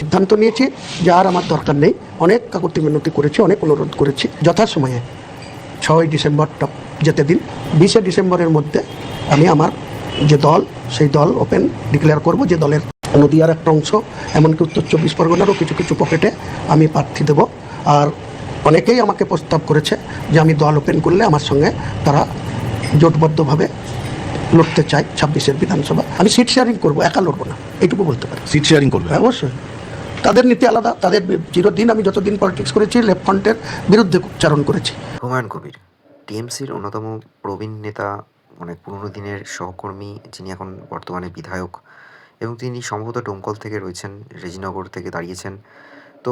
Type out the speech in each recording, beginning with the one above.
সিদ্ধান্ত নিয়েছি যে আর আমার দরকার নেই। অনেক কাকুতি মিনতি করেছি, অনেক অনুরোধ করেছি। যথাসময়ে 6ই ডিসেম্বরটা যেতে দিন। 20শে ডিসেম্বরের মধ্যে আমি আমার যে দল, সেই দল ওপেন ডিক্লেয়ার করব। যে দলের নদীয়ার একটা অংশ, এমনকি উত্তর 24 পরগনারও কিছু কিছু পকেটে আমি প্রার্থী দেব। আর অনেকেই আমাকে প্রস্তাব করেছে যে আমি দল ওপেন করলে আমার সঙ্গে তারা জোটবদ্ধভাবে লড়তে চাই 26-এর বিধানসভা। আমি সিট শেয়ারিং করবো, একা লড়বো না, এইটুকু বলতে পারি। সিট শেয়ারিং করবে? অবশ্যই। তাদের নীতি আলাদা। তাদের চিরদিন, আমি যতদিন পলিটিক্স করেছি, লেফট ফ্রন্টের বিরুদ্ধে উচ্চারণ করেছি। হুমায়ুন কবির টিএমসির অন্যতম প্রবীণ নেতা, অনেক পুরনো দিনের সহকর্মী, যিনি এখন বর্তমানে বিধায়ক, এবং তিনি সম্ভবত ডোমকল থেকে রয়েছেন, রেজিনগর থেকে দাঁড়িয়েছেন। তো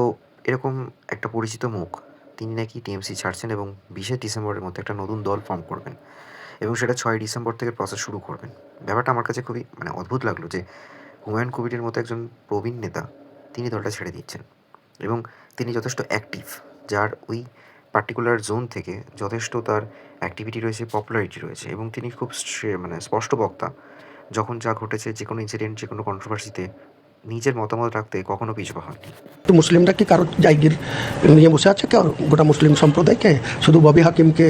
এরকম একটা পরিচিত মুখ, তিনি নাকি টিএমসি ছাড়ছেন এবং 20শে ডিসেম্বরের মধ্যে একটা নতুন দল ফর্ম করবেন এবং সেটা 6ই ডিসেম্বর থেকে প্রসেস শুরু করবেন। ব্যাপারটা আমার কাছে খুবই অদ্ভুত লাগলো যে হুমায়ুন কবিরের মতো একজন প্রবীণ নেতা তিনি দলটা ছেড়ে দিচ্ছেন এবং তিনি যথেষ্ট অ্যাক্টিভ, যার ওই পার্টিকুলার জোন থেকে যথেষ্ট তার অ্যাক্টিভিটি রয়েছে, পপুলারিটি রয়েছে এবং তিনি খুব স্পষ্ট বক্তা। যখন যা ঘটেছে, যে কোনো ইনসিডেন্ট, যে কোনো কন্ট্রোভার্সিতে নিজের মতামত রাখতে কখনো পিছপা হননি। তো মুসলিমরা কি কারো জায়গির নিয়ে বসে আছে? কেউ গোটা মুসলিম সম্প্রদায়কে শুধু ববি হাকিমকে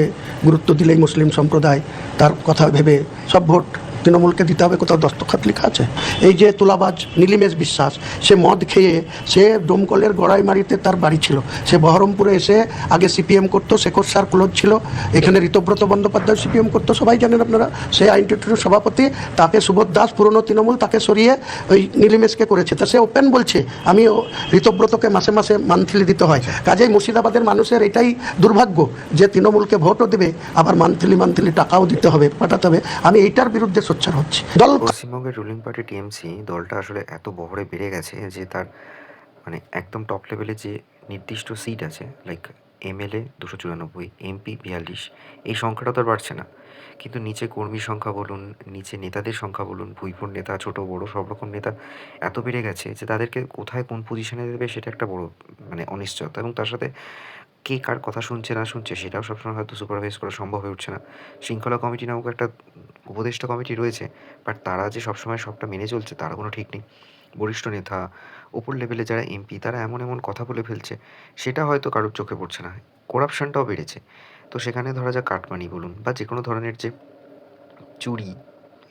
গুরুত্ব দিলেই মুসলিম সম্প্রদায় তার কথা ভেবে সব ভোট তৃণমূলকে দিতে হবে? কোথাও দস্তখত লেখা আছে? এই যে তুলাবাজ নীলিমেশ বিশ্বাস, সে মদ খেয়ে, সে ডোমকলের গড়াইমারিতে তার বাড়ি ছিল, সে বহরমপুরে এসে আগে সিপিএম করতো, শেখর স্যার ক্লোজ ছিল, এখানে ঋতব্রত বন্দ্যোপাধ্যায় সিপিএম করতো, সবাই জানেন আপনারা। সে আইনটিটিউর সভাপতি, তাকে সুবোধ দাস পুরনো তৃণমূল, তাকে সরিয়ে ওই নীলিমেশকে করেছে। তা সে ওপেন বলছে আমি ঋতব্রতকে মাসে মাসে মান্থলি দিতে হয়। কাজেই মুর্শিদাবাদের মানুষের এটাই দুর্ভাগ্য যে তৃণমূলকে ভোটও দেবে, আবার মান্থলি টাকাও দিতে হবে, পাঠাতে হবে। আমি এইটার বিরুদ্ধে সোচ্চার হচ্ছি। দল পশ্চিমবঙ্গের রুলিং পার্টি টিএমসি দলটা আসলে এত বহরে বেড়ে গেছে যে তার একদম টপ লেভেলে যে নির্দিষ্ট সিট আছে, লাইক এমএলএ 294, এমপি 42, এই সংখ্যাটা তো আর বাড়ছে না, কিন্তু নিচে কর্মীর সংখ্যা বলুন, নিচে নেতাদের সংখ্যা বলুন, ভুইপুর নেতা, ছোট বড় সব রকম নেতা এত বেড়ে গেছে যে তাদেরকে কোথায় কোন পজিশনে দেবে সেটা একটা বড় অনিশ্চয়তা। এবং তার সাথে কে কার কথা শুনছে না শুনছে সেটাও সবসময় হয়তো সুপারভাইজ করা সম্ভব হয়ে উঠছে না। শৃঙ্খলা কমিটি নামক একটা উপদেষ্টা কমিটি রয়েছে, বাট তারা যে সবসময় সবটা মেনে চলছে তার কোনো ঠিক নেই। বরিষ্ঠ নেতা, ওপর লেভেলে যারা এমপি, তারা এমন এমন কথা বলে ফেলছে সেটা হয়তো কারোর চোখে পড়ছে না। করাপশনটাও বেড়েছে। তো সেখানে ধরা যাক কাটমানি বলুন বা যে কোনো ধরনের যে চুরি,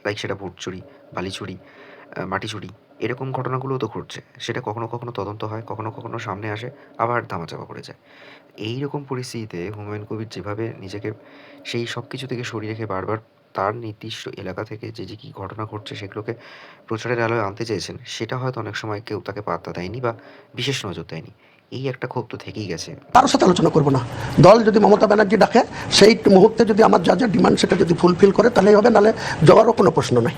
লাইক সেটা ভোট চুরি, বালি চুরি, মাটি চুরি, এরকম ঘটনাগুলোও তো ঘটছে। সেটা কখনো কখনো তদন্ত হয়, কখনো কখনো সামনে আসে, আবার ধামাচাপা পড়ে যায়। এই রকম পরিস্থিতিতে হুমায়ুন কবির যেভাবে নিজেকে সেই সব কিছু থেকে সরিয়ে রেখে বারবার তার নির্দিষ্ট এলাকা থেকে যে কী ঘটনা ঘটছে সেগুলোকে প্রচারের আলোয় আনতে চেয়েছেন, সেটা হয়তো অনেক সময় কেউ তাকে পাত্তা দেয়নি বা বিশেষ নজর দেয়নি। এই একটা ক্ষোভ তো থেকেই গেছে। কারোর সাথে আলোচনা করবো না। দল যদি মমতা ব্যানার্জি ডাকে, সেই মুহূর্তে যদি আমার যা যা ডিমান্ড সেটা যদি ফুলফিল করে তাহলেই হবে, নাহলে যাওয়ারও কোনো প্রশ্ন নাই।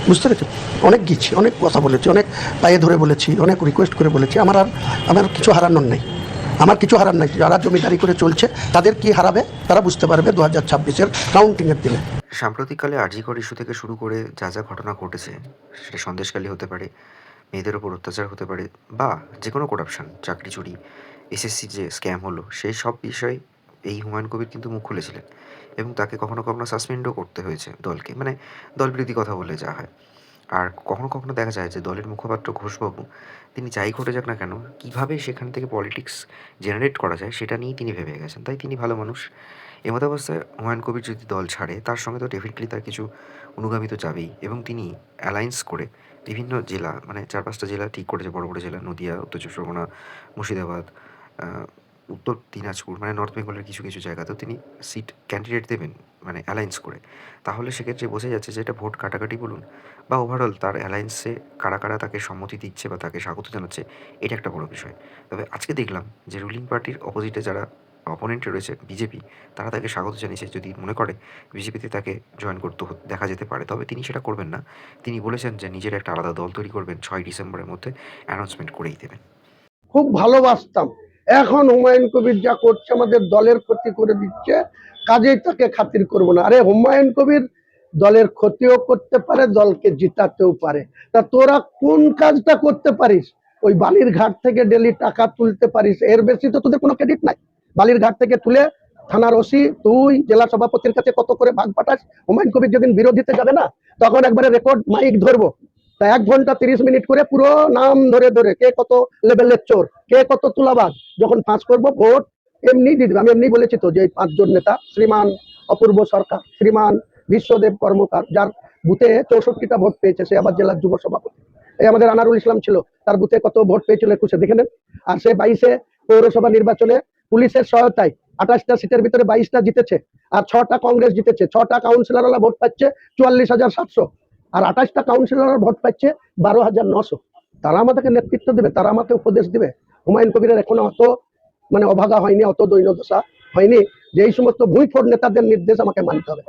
বুঝতে পেরেছি? অনেক গিয়েছি, অনেক কথা বলেছি, অনেক পায়ে ধরে বলেছি, অনেক রিকোয়েস্ট করে বলেছি। আমার কিছু হারানোর নেই। আমার কিছু হারার নাই। যারা জমিদারি করে চলছে তাদের কি হারাবে তারা বুঝতে পারবে 2026-এর কাউন্টিংয়ের দিনে। সাম্প্রতিককালে আরজিকর ইস্যু থেকে শুরু করে যা যা ঘটনা ঘটেছে, সেটা সন্দেশখালী হতে পারে, মেয়েদের ওপর অত্যাচার হতে পারে, বা যে কোনো করাপশান, চাকরি চুরি, এসএসসি যে স্ক্যাম হলো, সেই সব বিষয়ে এই হুমায়ুন কবির কিন্তু মুখ খুলেছিলেন এবং তাকে কখনো কখনো সাসপেন্ডও করতে হয়েছে দলকে, দলবিরোধী কথা বললে যা হয়। আর কখনো কখনো দেখা যায় যে দলের মুখপাত্র ঘোষবাবু, তিনি যাই ঘটে যাক না কেন, কীভাবে সেখান থেকে পলিটিক্স জেনারেট করা যায় সেটা নিয়েই তিনি ভেবে গেছেন। তাই তিনি ভালো মানুষ। এমতাবস্থায় হুমায়ুন কবির যদি দল ছাড়ে, তার সঙ্গে তো ডেফিনেটলি তার কিছু অনুগামী তো যাবেই এবং তিনি অ্যালায়েন্স করে বিভিন্ন জেলা, 4-5টা জেলা ঠিক করেছে, বড় বড় জেলা, নদিয়া, উত্তর চব্বিশ পরগনা, মুর্শিদাবাদ, উত্তর দিনাজপুর, নর্থ বেঙ্গলের কিছু কিছু জায়গাতেও তিনি সিট ক্যান্ডিডেট দেবেন, অ্যালায়েন্স করে। তাহলে সেক্ষেত্রে বোঝা যাচ্ছে যে এটা ভোট কাটাকাটি বলুন বা ওভারঅল তার অ্যালায়েন্সে কারা কারা তাকে সম্মতি দিচ্ছে বা তাকে স্বাগত জানাচ্ছে, এটা একটা বড় বিষয়। তবে আজকে দেখলাম যে রুলিং পার্টির অপোজিটে যারা অপোনেন্টে রয়েছে বিজেপি, তারা তাকে স্বাগত জানিয়েছে। যদি মনে করে বিজেপিতে তাকে জয়েন করতে দেখা যেতে পারে, তবে তিনি সেটা করবেন না। তিনি বলেছেন যে নিজের একটা আলাদা দল তৈরি করবেন, 6ই ডিসেম্বরের মধ্যে অ্যানাউন্সমেন্ট করেই দেবেন। খুব ভালোবাসতাম, এখন হুমায়ুন কবির যা করছে আমাদের দলের ক্ষতি করে দিচ্ছে, কাজেই তাকে খাতির করব না। আরে হুমায়ুন কবির দলের ক্ষতিও করতে পারে, দলকে জিতাতেও পারে। তা তোরা কোন কাজটা করতে পারিস? ওই বালির ঘাট থেকে ডেলি টাকা তুলতে পারিস, এর বেশি তো তোদের কোনো ক্রেডিট নাই। বালির ঘাট থেকে তুলে থানার ওসি, তুই জেলা সভাপতির কাছে কত করে ভাগ পাঠাস। হুমায়ুন কবির যেদিন বিরোধীতে যাবে না, তখন একবারে রেকর্ড মাইক ধরবো, তা 1 ঘন্টা 30 মিনিট করে পুরো নাম ধরে ধরে কে কত লেভেলের চোর, কে কত তুলাবাজ যখন ফাঁস করবো, ভোট এমনি দিয়ে দেবে। আমি এমনি বলেছি তো যে এই 5 জন নেতা, শ্রীমান অপূর্ব সরকার, শ্রীমান বিশ্বদেব কর্মকার, যার বুথে 64টা ভোট পেয়েছে, সে আবার জেলার যুব সভাপতি। এই আমাদের আনারুল ইসলাম ছিল, তার বুথে কত ভোট পেয়েছিল 21-এ দেখে নেন। আর সে 22-এ পৌরসভা নির্বাচনে পুলিশের সহায়তায় 28টা সিটের ভিতরে 22টা জিতেছে, আর 6টা কংগ্রেস জিতেছে। 6টা কাউন্সিলররা ভোট পাচ্ছে 44,700, আর 28টা কাউন্সিলর ভোট পাচ্ছে 12,900। তারা আমাদেরকে নেতৃত্ব দেবে, তারা আমাকে উপদেশ দিবে। হুমায়ুন কবিরের এখনো অত অভাগা হয়নি, অত দৈন্যদশা হয়নি যে এই সমস্ত ভুইফোড় নেতাদের নির্দেশ আমাকে মানতে হবে।